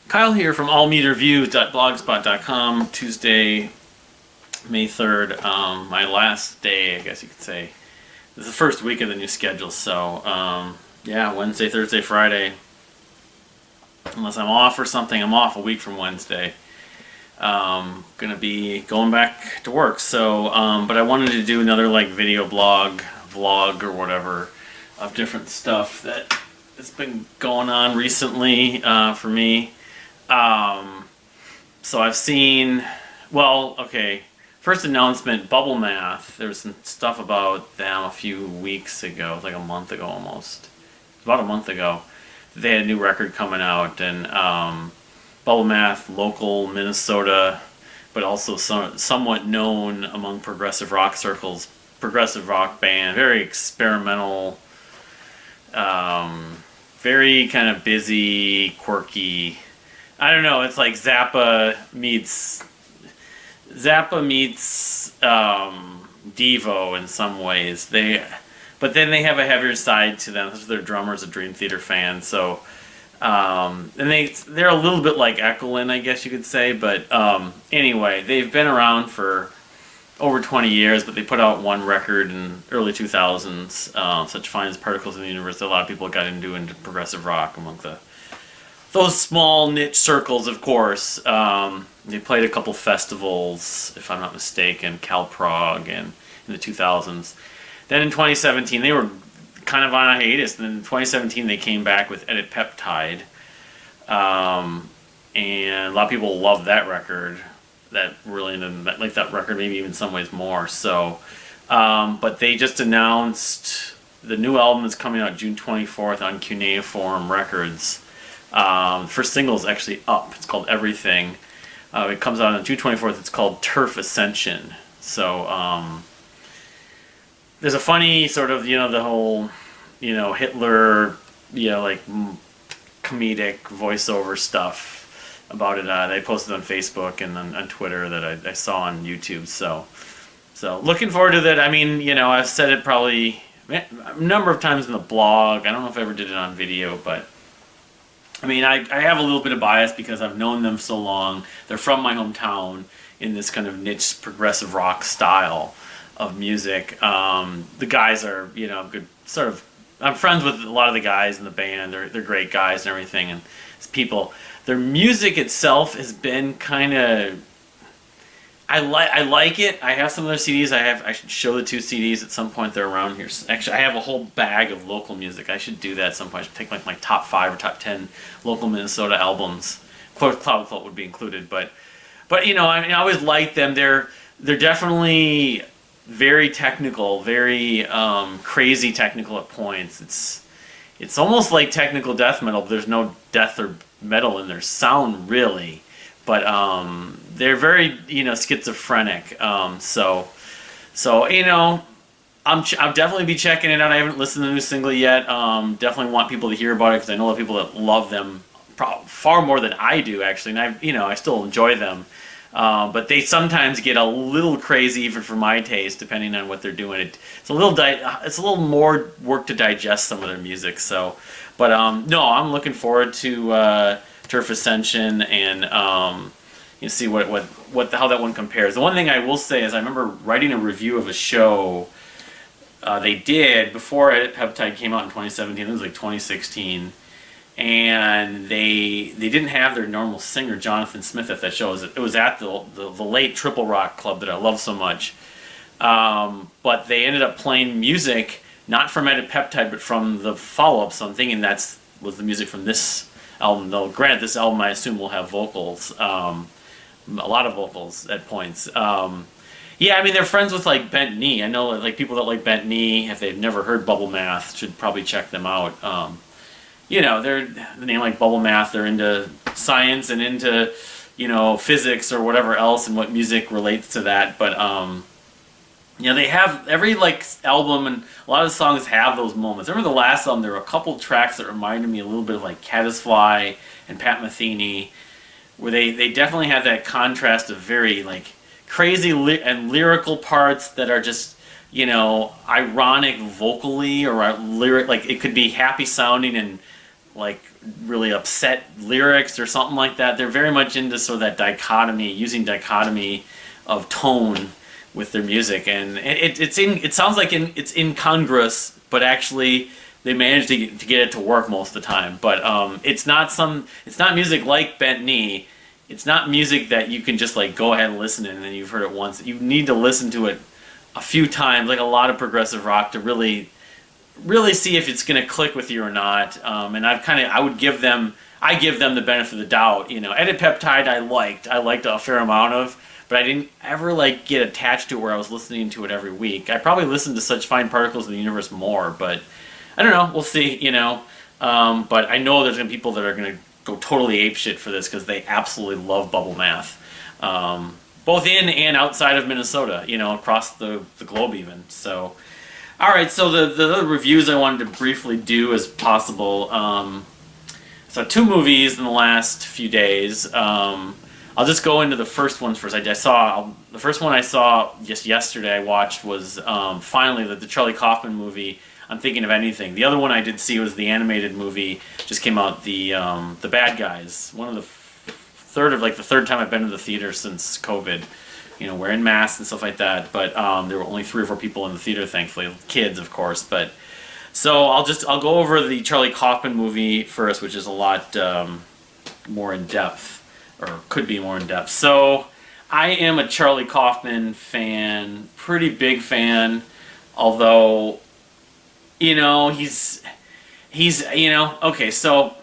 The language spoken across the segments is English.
Kyle here from allmeterviews.blogspot.com. Tuesday, May 3rd, my last day, I guess you could say. This is the first week of the new schedule, so yeah, Wednesday, Thursday, Friday. Unless I'm off or something, I'm off a week from Wednesday. Gonna be going back to work, so but I wanted to do another like video vlog or whatever of different stuff that has been going on recently for me. So I've seen, well, okay, first announcement, Bubblemath. There was some stuff about them a few weeks ago, like a month ago almost. About a month ago. They had a new record coming out, and Bubblemath, local Minnesota, but also somewhat known among progressive rock circles, progressive rock band, very experimental, very kind of busy, quirky. I don't know, it's like Zappa meets Devo in some ways. But then they have a heavier side to them. Their drummer's a Dream Theater fan, so and they're a little bit like Echoland, I guess you could say. But anyway, they've been around for over 20 years, but they put out one record in early 2000s, Such Fine as Particles in the Universe, that a lot of people got into progressive rock among those small niche circles, of course. They played a couple festivals, if I'm not mistaken, Cal Prague, and in the 2000s. Then in 2017, they were kind of on a hiatus. And then in 2017, they came back with Edit Peptide. And a lot of people love that record. That really like that record, maybe even in some ways more. So, but they just announced the new album is coming out June 24th on Cuneiform Records. First single is actually up. It's called Everything. It comes out on June 24th. It's called Turf Ascension. So there's a funny sort of, the whole, Hitler, like comedic voiceover stuff about it. They posted on Facebook and on Twitter that I saw on YouTube. So looking forward to that. I mean, I've said it probably a number of times in the blog. I don't know if I ever did it on video, but I mean, I have a little bit of bias because I've known them so long. They're from my hometown in this kind of niche progressive rock style of music. The guys are, good sort of. I'm friends with a lot of the guys in the band. They're great guys and everything, and it's people. Their music itself has been kind of. I like it. I have some of their CDs. I should show the 2 CDs at some point. They're around here. Actually, I have a whole bag of local music. I should do that at some point. I should take like my top 5 or top 10 local Minnesota albums. Of course, Cloud Cult would be included, but I mean, I always liked them. They're definitely very technical, very crazy technical at points. It's almost like technical death metal, but there's no death or metal in their sound really. But they're very schizophrenic. So I'll definitely be checking it out. I haven't listened to the new single yet. Definitely want people to hear about it because I know a lot of people that love them far more than I do actually, and I still enjoy them. But they sometimes get a little crazy, even for my taste, depending on what they're doing. It's a little more work to digest some of their music. So, but no, I'm looking forward to Turf Ascension and see how that one compares. The one thing I will say is I remember writing a review of a show they did before Edit Peptide came out in 2017. It was like 2016. And they didn't have their normal singer Jonathan Smith at that show. It was at the late Triple Rock Club that I love so much. But they ended up playing music not from Edit Peptide but from the follow-up. So I'm thinking that was the music from this album. Though granted, this album I assume will have vocals, a lot of vocals at points. Yeah, I mean they're friends with like Bent Knee. I know like people that like Bent Knee, if they've never heard Bubblemath, should probably check them out. They're the name like Bubblemath. They're into science and into, physics or whatever else, and what music relates to that. But they have every like album, and a lot of the songs have those moments. I remember the last album, there were a couple tracks that reminded me a little bit of like Caddisfly and Pat Metheny, where they definitely have that contrast of very like crazy and lyrical parts that are just ironic vocally or lyric, like it could be happy sounding and like really upset lyrics or something like that. They're very much into sort of that dichotomy, using dichotomy of tone with their music, and it sounds like it's incongruous, but actually they manage to get it to work most of the time. But it's not music like Bent Knee. It's not music that you can just like go ahead and listen to and then you've heard it once. You need to listen to it a few times, like a lot of progressive rock, to really see if it's going to click with you or not. And I give them the benefit of the doubt. You know, Edit Peptide I liked a fair amount of, but I didn't ever like get attached to it where I was listening to it every week. I probably listened to Such Fine Particles in the Universe more, but I don't know. We'll see. You know, but I know there's going to be people that are going to go totally apeshit for this because they absolutely love Bubblemath, both in and outside of Minnesota. You know, across the globe even. So. All right, so the reviews I wanted to briefly do as possible. So 2 movies in the last few days. I'll just go into the first ones first. The first one I saw just yesterday. I watched was finally the Charlie Kaufman movie. I'm Thinking of Anything. The other one I did see was the animated movie. Just came out. The Bad Guys. One of the third time I've been to the theater since COVID. You know, wearing masks and stuff like that, but there were only 3 or 4 people in the theater, thankfully, kids, of course. But so I'll go over the Charlie Kaufman movie first, which is a lot more in depth, or could be more in depth. So I am a Charlie Kaufman fan, pretty big fan, although you know he's okay. So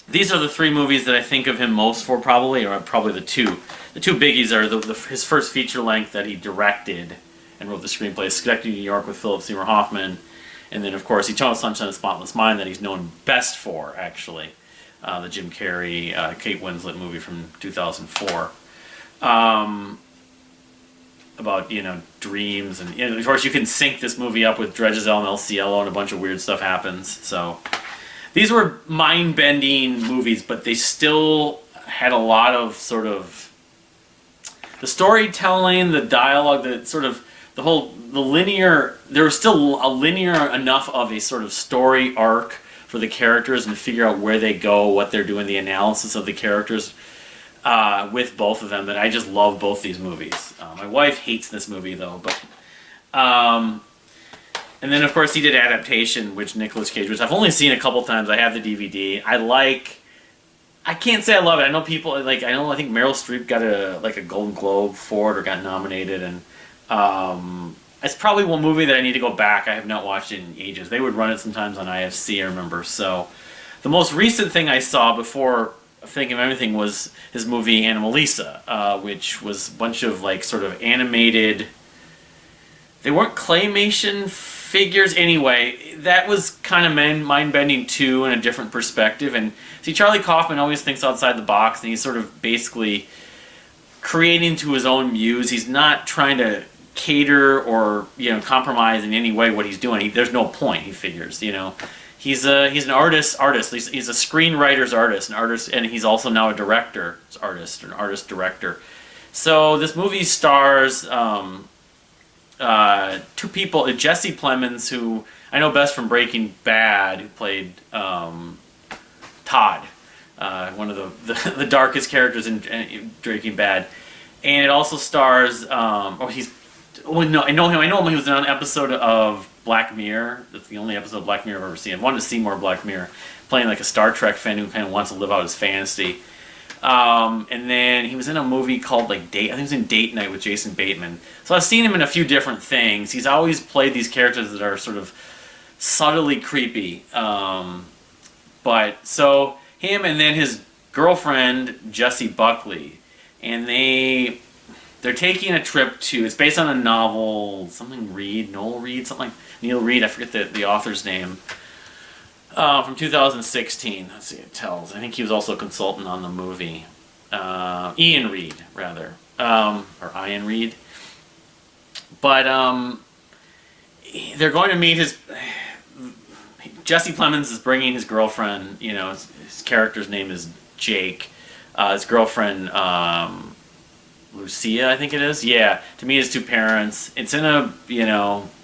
these are the 3 movies that I think of him most for, probably, or probably the 2. The 2 biggies are his first feature length that he directed and wrote the screenplay, Schenectady, New York, with Philip Seymour Hoffman, and then of course Eternal Sunshine of the Spotless Mind that he's known best for, actually, the Jim Carrey, Kate Winslet movie from 2004, about dreams, and of course you can sync this movie up with Dredge's L Cielo and a bunch of weird stuff happens. So these were mind-bending movies, but they still had a lot of sort of the storytelling, the dialogue, the linear. There was still a linear enough of a sort of story arc for the characters and to figure out where they go, what they're doing, the analysis of the characters with both of them. That I just love both these movies. My wife hates this movie though, but. And then of course he did Adaptation, which Nicolas Cage, which I've only seen a couple times. I have the DVD. I can't say I love it. I know people I think Meryl Streep got a Golden Globe for it or got nominated, and it's probably one movie that I need to go back. I have not watched it in ages. They would run it sometimes on IFC, I remember. So the most recent thing I saw before Thinking of Everything was his movie Anomalisa, which was a bunch of sort of animated. They weren't claymation figures anyway. That was kind of mind-bending too, in a different perspective. And see, Charlie Kaufman always thinks outside the box, and he's sort of basically creating to his own muse. He's not trying to cater or compromise in any way what he's doing. There's no point. He figures. He's an artist. He's a screenwriter's artist, and he's also now a director's artist, an artist director. So this movie stars. 2 people, Jesse Plemons, who I know best from Breaking Bad, who played Todd, one of the darkest characters in Breaking Bad, and it also stars. I know him. He was on an episode of Black Mirror. That's the only episode of Black Mirror I've ever seen. I wanted to see more Black Mirror, playing like a Star Trek fan who kind of wants to live out his fantasy. And then he was in a movie called I think he was in Date Night with Jason Bateman. So I've seen him in a few different things. He's always played these characters that are sort of subtly creepy. But so him and then his girlfriend Jessie Buckley, and they're taking a trip to. It's based on a novel, Noel Reed, something like Neil Reed. I forget the author's name. From 2016. Let's see, it tells. I think he was also a consultant on the movie. Ian Reed, rather. Or Ian Reed. But they're going to meet Jesse Plemons is bringing his girlfriend, his character's name is Jake. His girlfriend, Lucia, I think it is. Yeah, to meet his 2 parents. It's in a,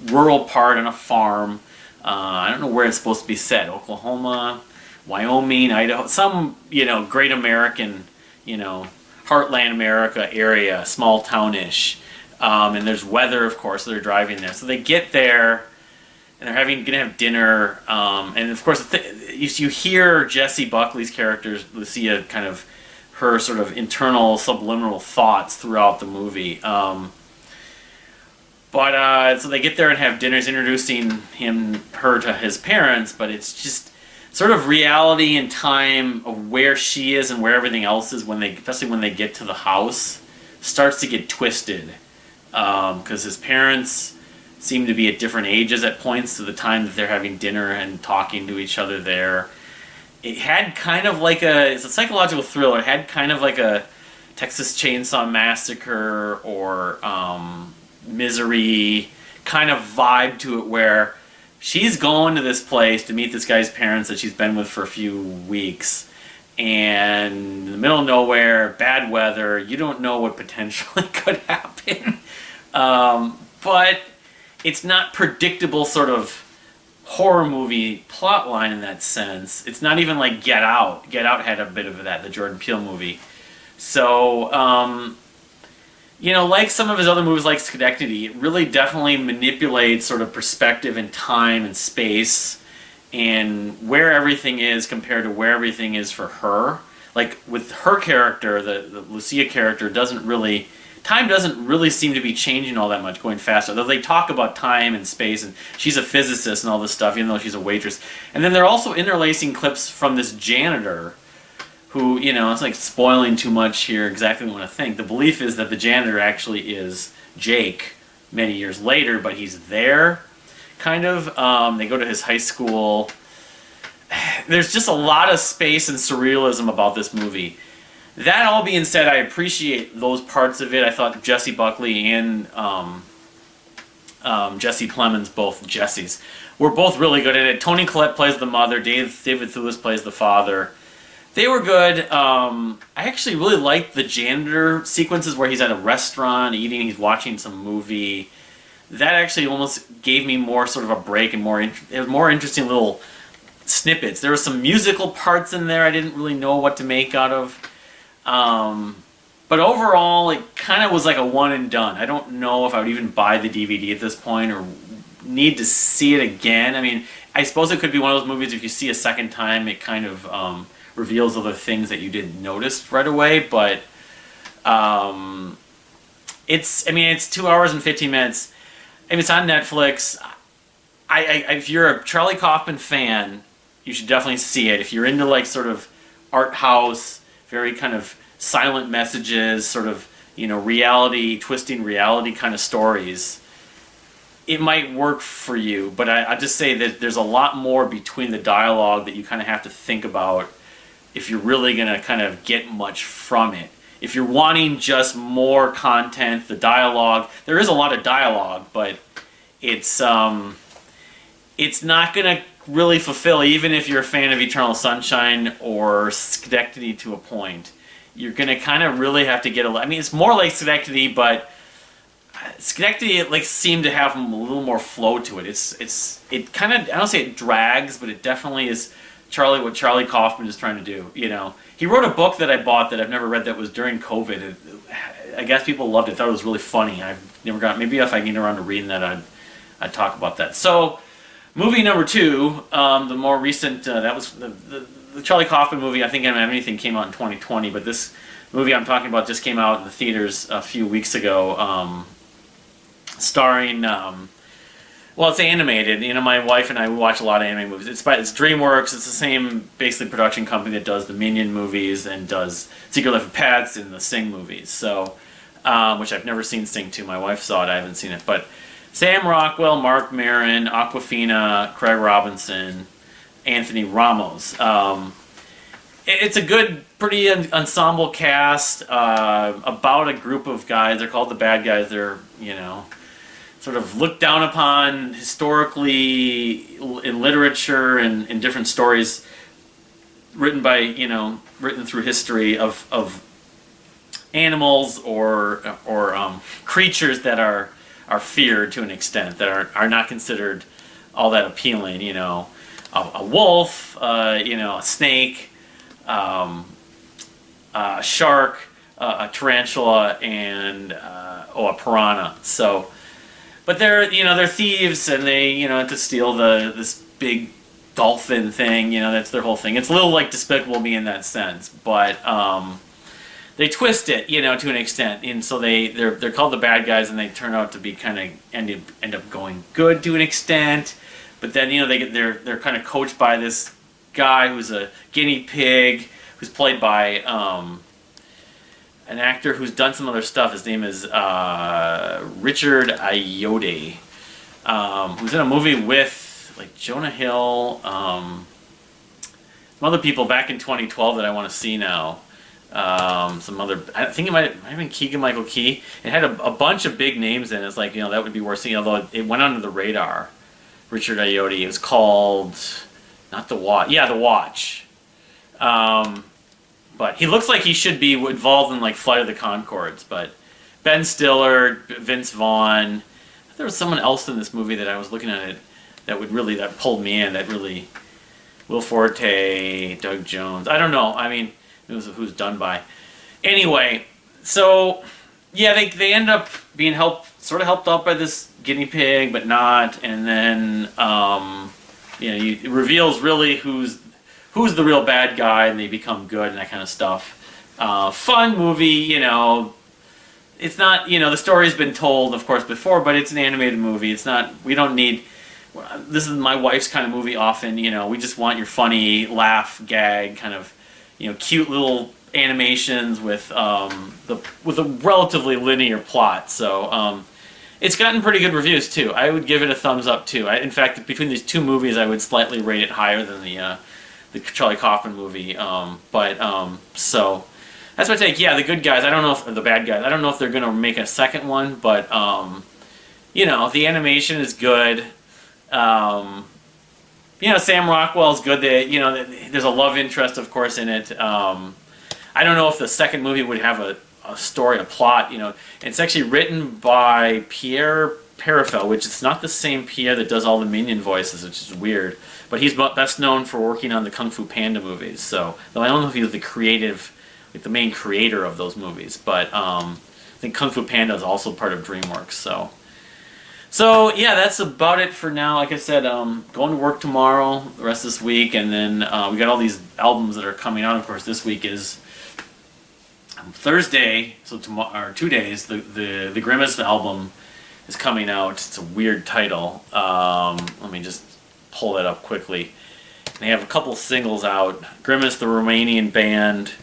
rural part on a farm. I don't know where it's supposed to be set. Oklahoma, Wyoming, Idaho, some, great American, heartland America area, small townish. And there's weather, of course, so they're driving there. So they get there, and they're gonna have dinner. And of course, you hear Jessie Buckley's character, Lucia, kind of her sort of internal subliminal thoughts throughout the movie. So they get there and have dinners, introducing her to his parents, but it's just sort of reality and time of where she is and where everything else is especially when they get to the house, starts to get twisted. Because his parents seem to be at different ages at points to the time that they're having dinner and talking to each other there. It had kind of like it's a psychological thriller. It had kind of like a Texas Chainsaw Massacre or Misery kind of vibe to it, where she's going to this place to meet this guy's parents that she's been with for a few weeks, and in the middle of nowhere, bad weather, you don't know what potentially could happen. But it's not predictable sort of horror movie plot line in that sense. It's not even like Get Out. Get Out had a bit of that, the Jordan Peele movie. So, like some of his other movies like Schenectady, it really definitely manipulates sort of perspective and time and space and where everything is compared to where everything is for her. Like with her character, the Lucia character, time doesn't really seem to be changing all that much, going faster. Though they talk about time and space, and she's a physicist and all this stuff, even though she's a waitress. And then they're also interlacing clips from this janitor who, it's like spoiling too much here exactly what I think. The belief is that the janitor actually is Jake many years later, but he's there, kind of. They go to his high school. There's just a lot of space and surrealism about this movie. That all being said, I appreciate those parts of it. I thought Jessie Buckley and Jesse Plemons, both Jessies, were both really good at it. Toni Collette plays the mother. David Thewlis plays the father. They were good. I actually really liked the janitor sequences where he's at a restaurant eating, he's watching some movie. That actually almost gave me more sort of a break and it was more interesting little snippets. There were some musical parts in there I didn't really know what to make out of. But overall, it kind of was like a one and done. I don't know if I would even buy the DVD at this point or need to see it again. I mean, I suppose it could be one of those movies, if you see a second time, it kind of reveals other things that you didn't notice right away. But it's 2 hours and 15 minutes. I mean, it's on Netflix. If you're a Charlie Kaufman fan, you should definitely see it. If you're into like sort of art house, very kind of silent messages, sort of, twisting reality kind of stories, it might work for you. But I just say that there's a lot more between the dialogue that you kind of have to think about if you're really going to kind of get much from it. If you're wanting just more content, the dialogue, there is a lot of dialogue, but it's not going to really fulfill, even if you're a fan of Eternal Sunshine or Schenectady to a point. You're going to kind of really have to get it's more like Schenectady, but Schenectady, it seemed to have a little more flow to it. It kind of, I don't say it drags, but it definitely is what Charlie Kaufman is trying to do. He wrote a book that I bought that I've never read that was during COVID. I guess people loved it. Thought it was really funny. I've never maybe if I get around to reading that, I'd talk about that. So, movie number 2, the more recent, that was the Charlie Kaufman movie. I think I don't have anything came out in 2020, but this movie I'm talking about just came out in the theaters a few weeks ago, starring. It's animated. My wife and I, we watch a lot of anime movies. It's DreamWorks. It's the same basically production company that does the Minion movies and does Secret Life of Pets and the Sing movies. So, which I've never seen Sing 2. My wife saw it. I haven't seen it, but Sam Rockwell, Mark Maron, Awkwafina, Craig Robinson, Anthony Ramos. It's a good, pretty ensemble cast about a group of guys. They're called the bad guys. They're, sort of looked down upon historically in literature and in different stories written through history of animals or creatures that are feared to an extent, that are not considered all that appealing, a wolf, a snake, a shark, a tarantula, and a piranha. So, but they're thieves, and they have to steal this big dolphin thing. That's their whole thing. It's a little like Despicable Me in that sense, but they twist it, to an extent, and so they're called the bad guys, and they turn out to be kind of end up going good to an extent. But then they're kind of coached by this guy who's a guinea pig, who's played by an actor who's done some other stuff. His name is Richard Ayoade, who's in a movie with like Jonah Hill, some other people back in 2012 that I want to see now. Some other, I think it might have been Keegan-Michael Key. It had a bunch of big names in it. It's like, that would be worth seeing, although it went under the radar. Richard Ayoade. It was called, not The Watch. Yeah, The Watch. But he looks like he should be involved in like Flight of the Conchords. But Ben Stiller, Vince Vaughn. There was someone else in this movie that I was looking at it that pulled me in. That really, Will Forte, Doug Jones. I don't know. I mean, it was who's done by. Anyway, so yeah, they end up being sort of helped out by this guinea pig, but not. And then it reveals really who's the real bad guy, and they become good and that kind of stuff. Fun movie, It's not, the story's been told, of course, before, but it's an animated movie. It's not. We don't need. This is my wife's kind of movie. Often, we just want your funny laugh, gag, kind of, cute little animations with a relatively linear plot. So it's gotten pretty good reviews too. I would give it a thumbs up too. In fact, between these two movies, I would slightly rate it higher than the Charlie Kaufman movie. So that's my take. Yeah, the good guys. I don't know if the bad guys. I don't know if they're gonna make a second one, but the animation is good. Sam Rockwell's good. There's a love interest, of course, in it. I don't know if the second movie would have a story, a plot. It's actually written by Pierre Perifel, which is not the same Pierre that does all the Minion voices, which is weird. But he's best known for working on the Kung Fu Panda movies. So, though I don't know if he was the main creator of those movies, but I think Kung Fu Panda is also part of DreamWorks. So yeah, that's about it for now. Like I said, going to work tomorrow, the rest of this week, and then we got all these albums that are coming out. Of course, this week is Thursday, so tomorrow or 2 days. The Grimace album is coming out. It's a weird title. Let me just pull that up quickly. They have a couple singles out. Grimace, the Romanian band,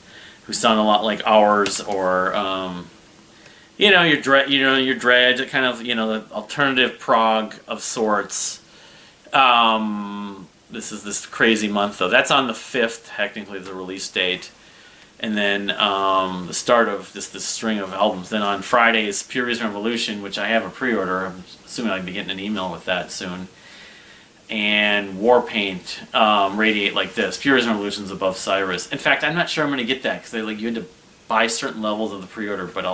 who sound a lot like ours, or your Dredge, kind of the alternative prog of sorts. This is this crazy month though. That's on the 5th, technically the release date, and then the start of this string of albums. Then on Friday is Pure Reason Revolution, which I have a pre-order. I'm assuming I'll be getting an email with that soon. And Warpaint, Radiate Like This. Pure Reason Revolution's Above Cyrus. In fact, I'm not sure I'm going to get that because you had to buy certain levels of the pre-order, but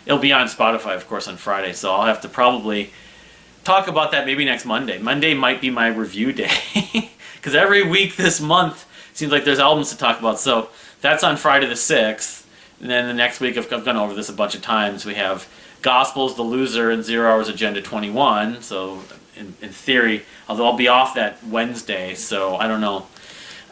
it'll be on Spotify, of course, on Friday, so I'll have to probably talk about that maybe next Monday. Monday might be my review day, because every week this month it seems like there's albums to talk about. So that's on Friday the 6th, and then the next week, I've gone over this a bunch of times, we have Gospel's The Loser and 0 Hours Agenda 21, so in theory, although I'll be off that Wednesday, so I don't know.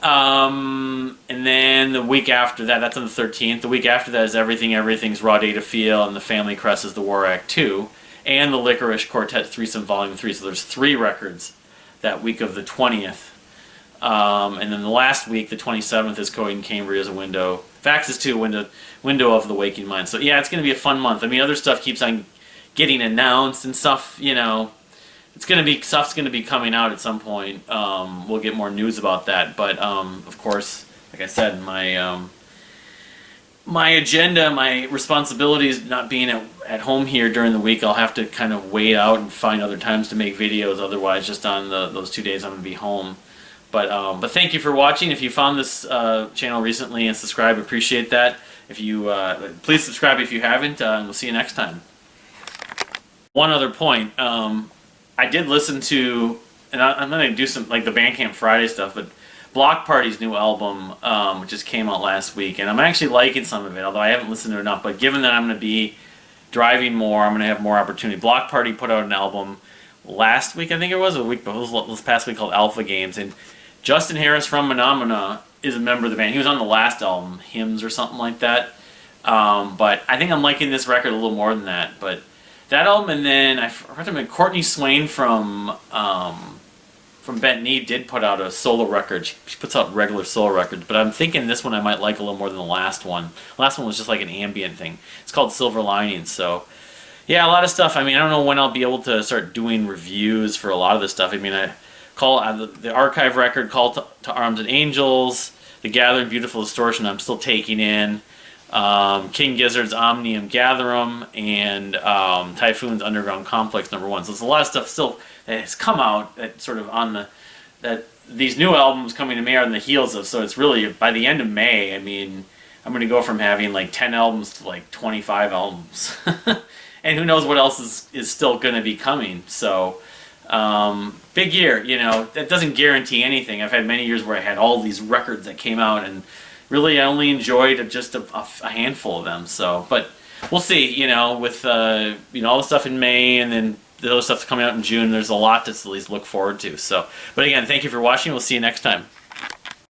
And then the week after that, that's on the 13th. The week after that is Everything's Raw Data Feel, and The Family Crest is The War Act 2, and the Licorice Quartet Threesome Volume 3. So there's 3 records that week of the 20th. And then the last week, the 27th, is Coheed Cambria as a window. Fax is 2, window of the Waking Mind. So yeah, it's going to be a fun month. I mean, other stuff keeps on getting announced and stuff, stuff's gonna be coming out at some point. We'll get more news about that, but of course, like I said, my agenda, my responsibilities, not being at home here during the week, I'll have to kind of wait out and find other times to make videos. Otherwise, just on those 2 days, I'm gonna be home. But thank you for watching. If you found this channel recently and subscribe, appreciate that. If you please subscribe if you haven't, and we'll see you next time. One other point. I did listen to I'm gonna do some like the Bandcamp Friday stuff, but Block Party's new album, which just came out last week, and I'm actually liking some of it, although I haven't listened to it enough. But given that I'm gonna be driving more, I'm gonna have more opportunity. Block Party put out an album last week, I think it was, a week, but it was this past week, called Alpha Games, and Justin Harris from Phenomena is a member of the band. He was on the last album, Hymns or something like that. But I think I'm liking this record a little more than that. But that album, and then I recommend Courtney Swain from Bent Knee did put out a solo record. She puts out regular solo records, but I'm thinking this one I might like a little more than the last one. The last one was just like an ambient thing. It's called Silver Linings. So yeah, a lot of stuff. I mean, I don't know when I'll be able to start doing reviews for a lot of this stuff. I mean, the archive record, Call to Arms and Angels, The Gathering, Beautiful Distortion, I'm still taking in. King Gizzard's Omnium Gatherum, and Typhoon's Underground Complex #1. So there's a lot of stuff still that has come out that sort of that these new albums coming to May are on the heels of. So it's really by the end of May. I mean, I'm going to go from having like 10 albums to like 25 albums, and who knows what else is still going to be coming. So big year, that doesn't guarantee anything. I've had many years where I had all these records that came out, and really I only enjoyed just a handful of them. So, but we'll see, with all the stuff in May, and then the other stuff's coming out in June. There's a lot to at least look forward to. So, but again, thank you for watching. We'll see you next time.